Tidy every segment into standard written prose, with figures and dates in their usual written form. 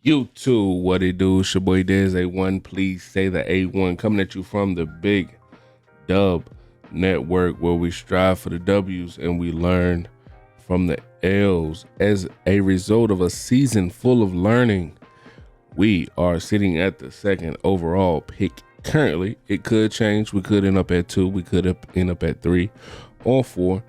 YouTube, what it do? It's your boy Dez A1. Please say the A1. Coming at you from the Big Dub Network, where we strive for the W's and we learn from the L's. As a result of a season full of learning, we are sitting at the second overall pick currently. It could change. We could end up at 2. We could end up at 3 or 4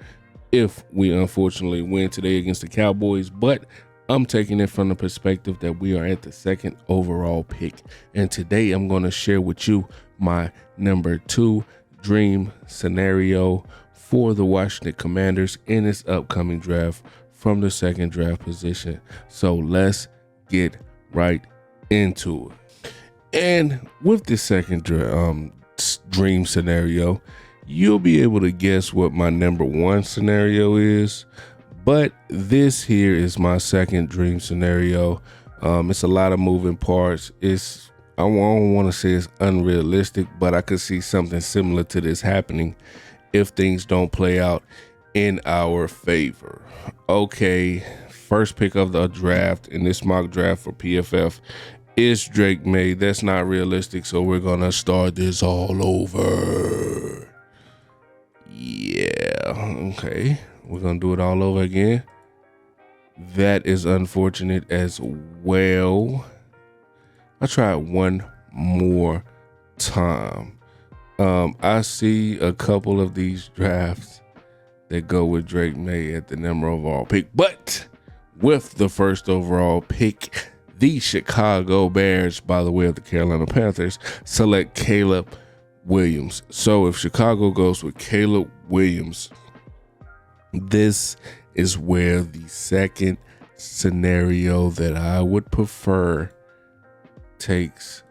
if we unfortunately win today against the Cowboys. But I'm taking it from the perspective that we are at the second overall pick. And today I'm going to share with you my number 2 dream scenario for the Washington Commanders in this upcoming draft from the second draft position. So let's get right into it. And with the second dream scenario, you'll be able to guess what my number 1 scenario is. But this here is my second dream scenario. It's a lot of moving parts. I don't want to say it's unrealistic, but I could see something similar to this happening if things don't play out in our favor. Okay, first pick of the draft in this mock draft for PFF is Drake May. That's not realistic, so we're gonna start this all over. Yeah, okay. We're going to do it all over again. That is unfortunate as well. I'll try it one more time. I see a couple of these drafts that go with Drake May at the number overall pick. But with the first overall pick, the Chicago Bears, by the way of the Carolina Panthers, select Caleb Williams. So if Chicago goes with Caleb Williams, this is where the second scenario that I would prefer takes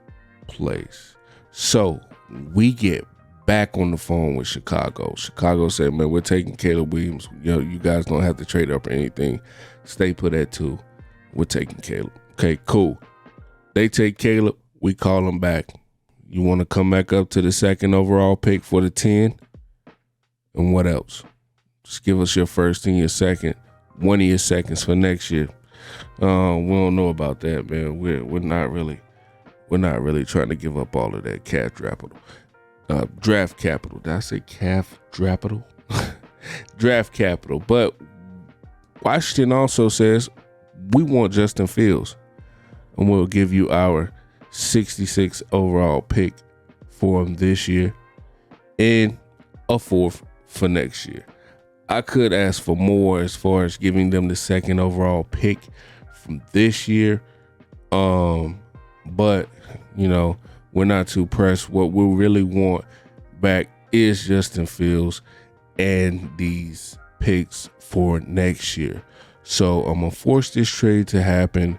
place. So we get back on the phone with Chicago. Chicago said, man, we're taking Caleb Williams. You guys don't have to trade up or anything. Stay put at 2. We're taking Caleb. Okay, cool. They take Caleb. We call him back. You want to come back up to the second overall pick for the 10? And what else? Just give us your first and your second, one of your seconds for next year. We don't know about that, man. We're not really trying to give up all of that draft capital. Did I say calf capital? Draft capital. But Washington also says we want Justin Fields, and we'll give you our 66 overall pick for him this year and a 4th for next year. I could ask for more as far as giving them the second overall pick from this year. But, we're not too pressed. What we really want back is Justin Fields and these picks for next year. So I'm going to force this trade to happen.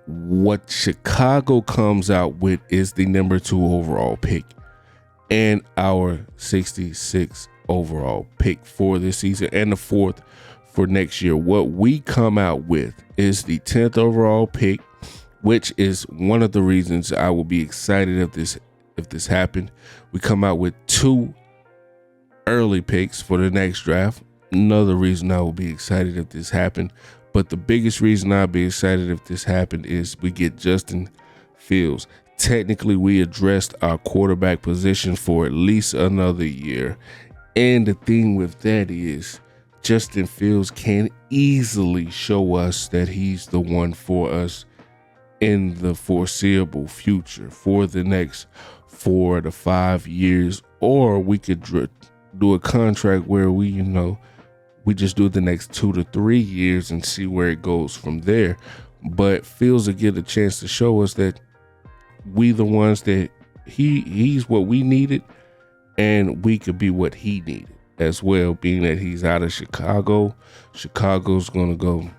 What Chicago comes out with is the number 2 overall pick and our 66 overall pick for this season and the 4th for next year. What we come out with is the 10th overall pick, which is one of the reasons I will be excited if this happened. We come out with 2 early picks for the next draft. Another reason I will be excited if this happened. But the biggest reason I'll be excited if this happened is we get Justin Fields. Technically, we addressed our quarterback position for at least another year. And the thing with that is Justin Fields can easily show us that he's the one for us in the foreseeable future for the next 4 to 5 years. Or we could do a contract where we just do the next 2 to 3 years and see where it goes from there. But Fields will get a chance to show us that we the ones that he's what we needed, and we could be what he needed as well, being that he's out of Chicago. Chicago's going to go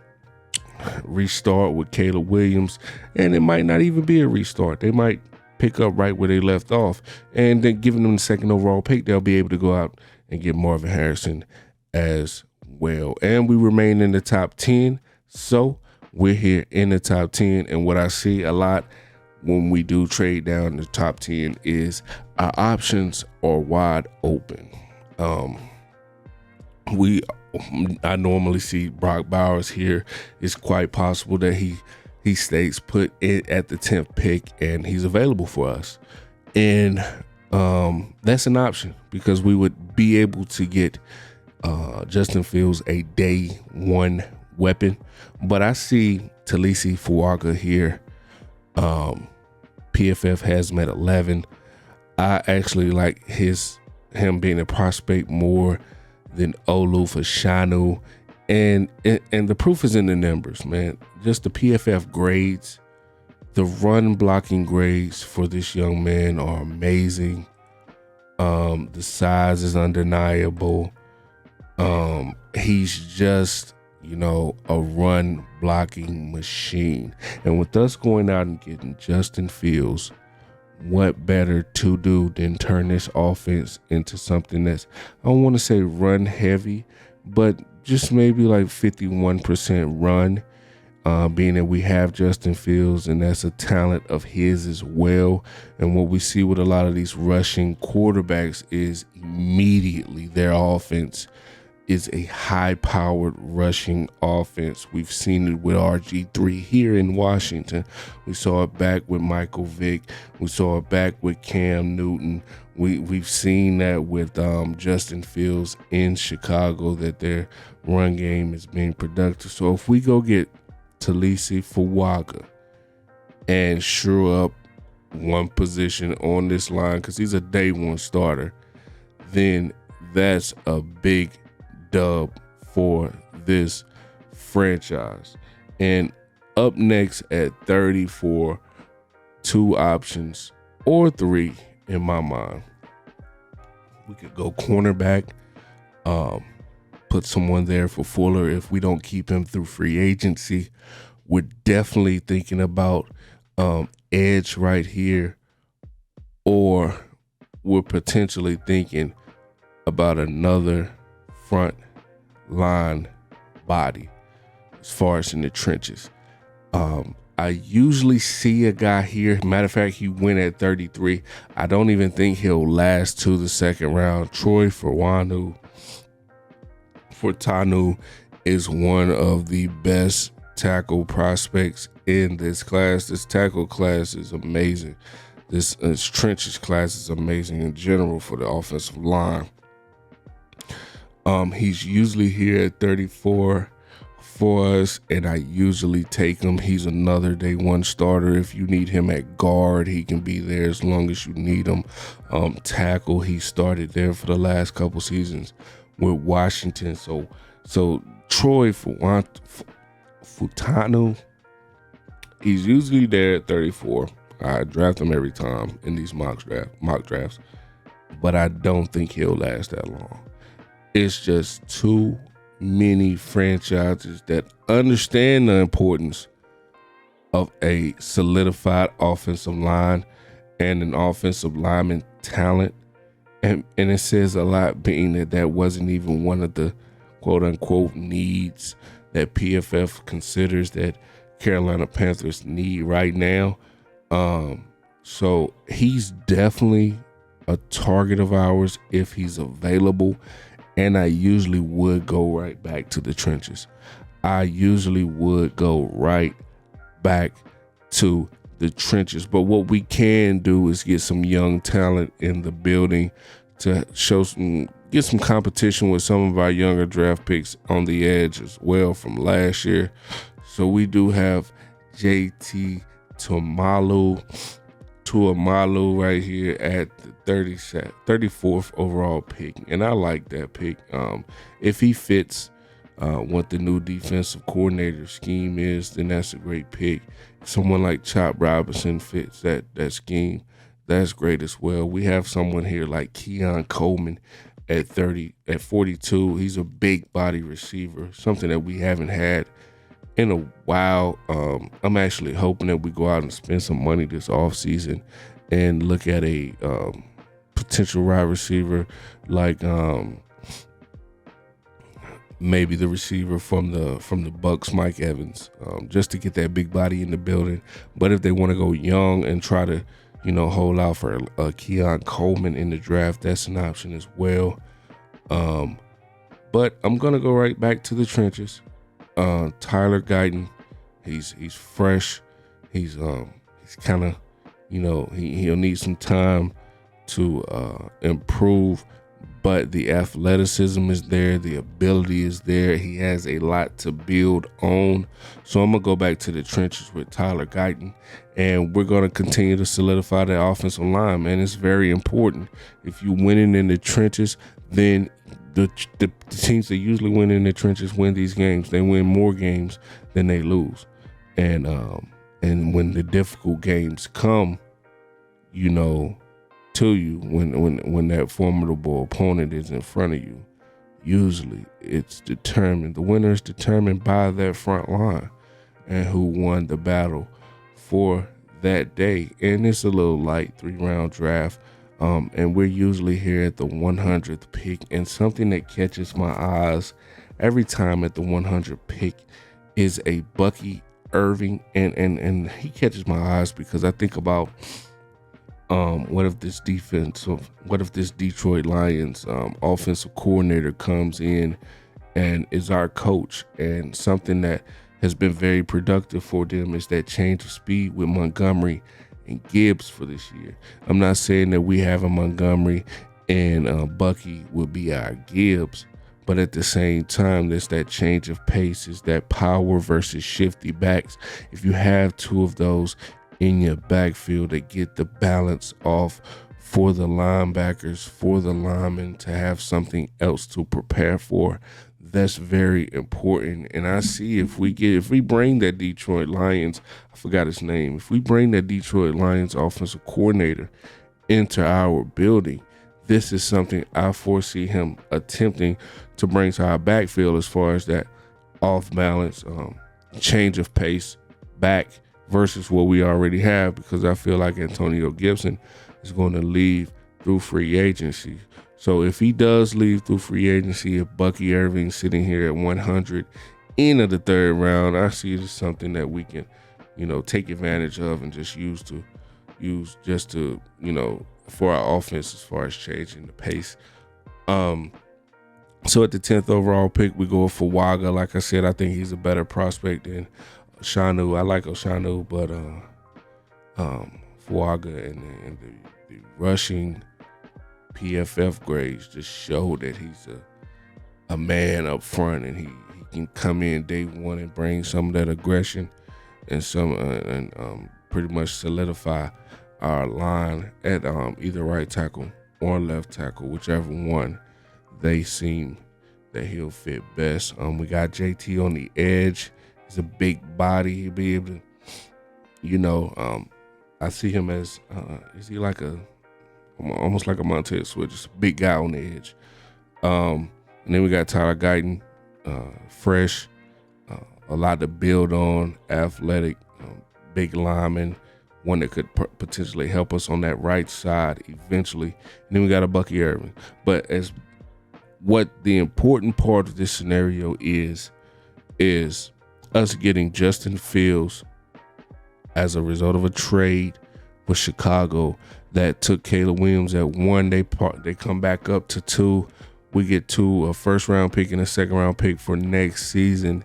restart with Caleb Williams, and it might not even be a restart. They might pick up right where they left off, and then giving them the second overall pick, they'll be able to go out and get Marvin Harrison as well. And we remain in the top 10, so we're here in the top 10, and what I see a lot when we do trade down in the top 10 is our options are wide open. I normally see Brock Bowers here. It's quite possible that he he stays put at the 10th pick, and he's available for us. And that's an option because we would be able to get Justin Fields a day one weapon. But I see Talisi Fuaga here. PFF has him at 11. I actually like him being a prospect more than Olu Fashanu. And the proof is in the numbers, man. Just the PFF grades, the run blocking grades for this young man are amazing. The size is undeniable. He's just, a run blocking machine. And with us going out and getting Justin Fields, what better to do than turn this offense into something that's, I don't want to say run heavy, but just maybe like 51% run, being that we have Justin Fields, and that's a talent of his as well. And what we see with a lot of these rushing quarterbacks is immediately their offense is a high-powered rushing offense. We've seen it with RG3 here in Washington. We saw it back with Michael Vick. We saw it back with Cam Newton. We've seen that with Justin Fields in Chicago, that their run game is being productive. So if we go get Talisi Fuaga and shore up one position on this line, because he's a day one starter, then that's a big dub for this franchise. And up next at 34, two options or three in my mind. We could go cornerback, put someone there for Fuller if we don't keep him through free agency. We're definitely thinking about edge right here, or we're potentially thinking about another front line body as far as in the trenches. I usually see a guy here. Matter of fact, he went at 33. I don't even think he'll last to the second round. Troy Furtanu is one of the best tackle prospects in this class. This tackle class is amazing. This trenches class is amazing in general for the offensive line. He's usually here at 34 for us, and I usually take him. He's another day one starter. If you need him at guard, he can be there as long as you need him. Tackle, he started there for the last couple seasons with Washington. So Troy Furtanu, he's usually there at 34. I draft him every time in these mock drafts, but I don't think he'll last that long. It's just too many franchises that understand the importance of a solidified offensive line and an offensive lineman talent. And it says a lot, being that wasn't even one of the quote unquote needs that PFF considers that Carolina Panthers need right now. So he's definitely a target of ours if he's available. And I usually would go right back to the trenches. But what we can do is get some young talent in the building to get some competition with some of our younger draft picks on the edge as well from last year. So we do have JT Tuamalu right here at the 34th overall pick. And I like that pick. If he fits what the new defensive coordinator scheme is, then that's a great pick. If someone like Chop Robinson fits that scheme, that's great as well. We have someone here like Keon Coleman at 42. He's a big body receiver, something that we haven't had in a while. I'm actually hoping that we go out and spend some money this offseason and look at a potential wide receiver like maybe the receiver from the Bucks, Mike Evans, just to get that big body in the building. But if they want to go young and try to, hold out for Keon Coleman in the draft, that's an option as well. But I'm gonna go right back to the trenches. Tyler Guyton He's fresh. He's kind of, he'll need some time to improve, but the athleticism is there, the ability is there. He has a lot to build on. So I'm gonna go back to the trenches with Tyler Guyton, and we're gonna continue to solidify the offensive line, man. It's very important. If you're winning in the trenches, then the teams that usually win in the trenches win these games. They win more games than they lose, and when the difficult games come, to you, when that formidable opponent is in front of you, usually it's determined. The winner is determined by that front line and who won the battle for that day. And it's a little light 3-round draft. And we're usually here at the 100th pick. And something that catches my eyes every time at the 100th pick is a Bucky Irving. And he catches my eyes because I think about what if this Detroit Lions offensive coordinator comes in and is our coach, and something that has been very productive for them is that change of speed with Montgomery and Gibbs for this year. I'm not saying that we have a Montgomery and Bucky will be our Gibbs, but at the same time, there's that change of pace, is that power versus shifty backs. If you have two of those in your backfield that get the balance off for the linebackers, for the linemen to have something else to prepare for, that's very important. And I see if we bring that Detroit Lions, I forgot his name, if we bring that Detroit Lions offensive coordinator into our building, this is something I foresee him attempting to bring to our backfield, as far as that off balance, change of pace back versus what we already have, because I feel like Antonio Gibson is going to leave through free agency. So if he does leave through free agency, if Bucky Irving sitting here at 100 in of the third round, I see it as something that we can, take advantage of and just use to for our offense as far as changing the pace. So at the 10th overall pick, we go for Waga. Like I said, I think he's a better prospect than Shanu. I like Oshanu, but Fuaga and the rushing PFF grades just show that he's a man up front, and he can come in day one and bring some of that aggression and pretty much solidify our line at either right tackle or left tackle, whichever one they seem that he'll fit best. We got JT on the edge. He's a big body. He'll be able to, I see him as, is he like almost like a Montez Sweat, just a big guy on the edge. And then we got Tyler Guyton, fresh, a lot to build on, athletic, big lineman, one that could potentially help us on that right side eventually. And then we got a Bucky Irving. But as what the important part of this scenario is us getting Justin Fields as a result of a trade with Chicago that took Caleb Williams at 1. They come back up to 2. We get a first-round pick and a second-round pick for next season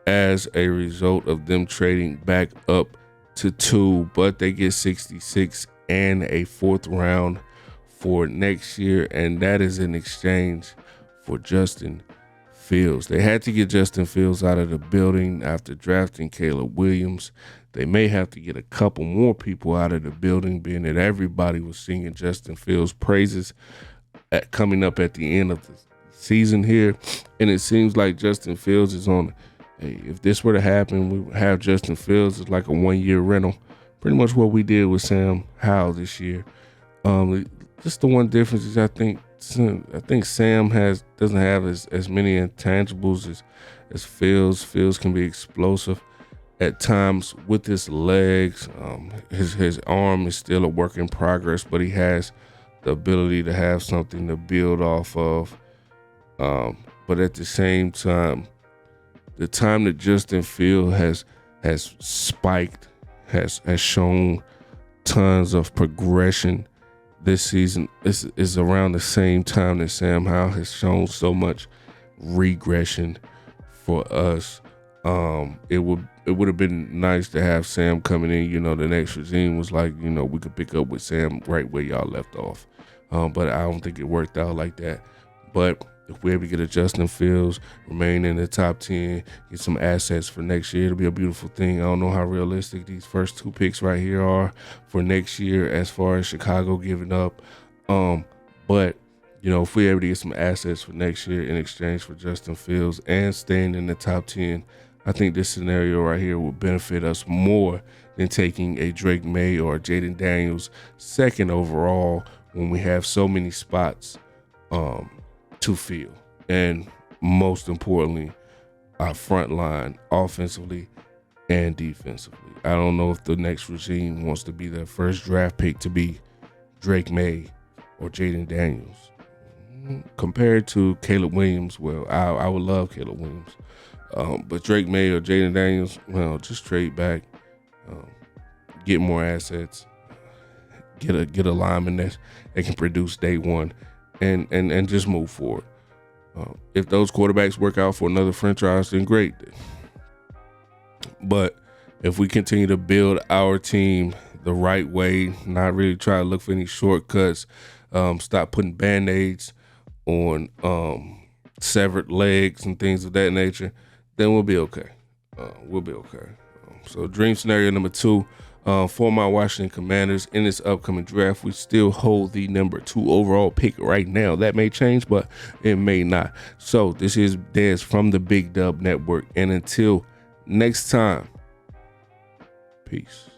as a result of them trading back up to 2. But they get 66 and a 4th round for next year, and that is in exchange for Justin Fields. They had to get Justin Fields out of the building after drafting Caleb Williams. They may have to get a couple more people out of the building, being that everybody was singing Justin Fields' praises coming up at the end of the season here. And it seems like Justin Fields is on, hey, if this were to happen, we would have Justin Fields as like a 1-year rental. Pretty much what we did with Sam Howell this year. Just the one difference is I think Sam doesn't have as many intangibles as Fields. Fields can be explosive at times with his legs. His arm is still a work in progress, but he has the ability to have something to build off of. But at the same time, the time that Justin Fields has spiked, has shown tons of progression this season, is around the same time that Sam Howell has shown so much regression for us. It would have been nice to have Sam coming in. You know, the next regime was like, you know, we could pick up with Sam right where y'all left off. But I don't think it worked out like that. But if we're able to get a Justin Fields, remain in the top 10, get some assets for next year, it'll be a beautiful thing. I don't know how realistic these first 2 picks right here are for next year as far as Chicago giving up. But you know, if we're able to get some assets for next year in exchange for Justin Fields and staying in the top 10, I think this scenario right here will benefit us more than taking a Drake May or Jaden Daniels 2nd overall when we have so many spots to fill. And most importantly, our front line offensively and defensively. I don't know if the next regime wants to be their first draft pick to be Drake May or Jaden Daniels. Compared to Caleb Williams, well, I would love Caleb Williams. But Drake May or Jaden Daniels, well, just trade back, get more assets, get a lineman that can produce day one, and just move forward. If those quarterbacks work out for another franchise, then great. But if we continue to build our team the right way, not really try to look for any shortcuts, stop putting Band-Aids on severed legs and things of that nature, then we'll be okay. So dream scenario number 2, for my Washington Commanders in this upcoming draft, we still hold the number 2 overall pick right now. That may change, but it may not. So this is Dez from the Big Dub Network. And until next time, peace.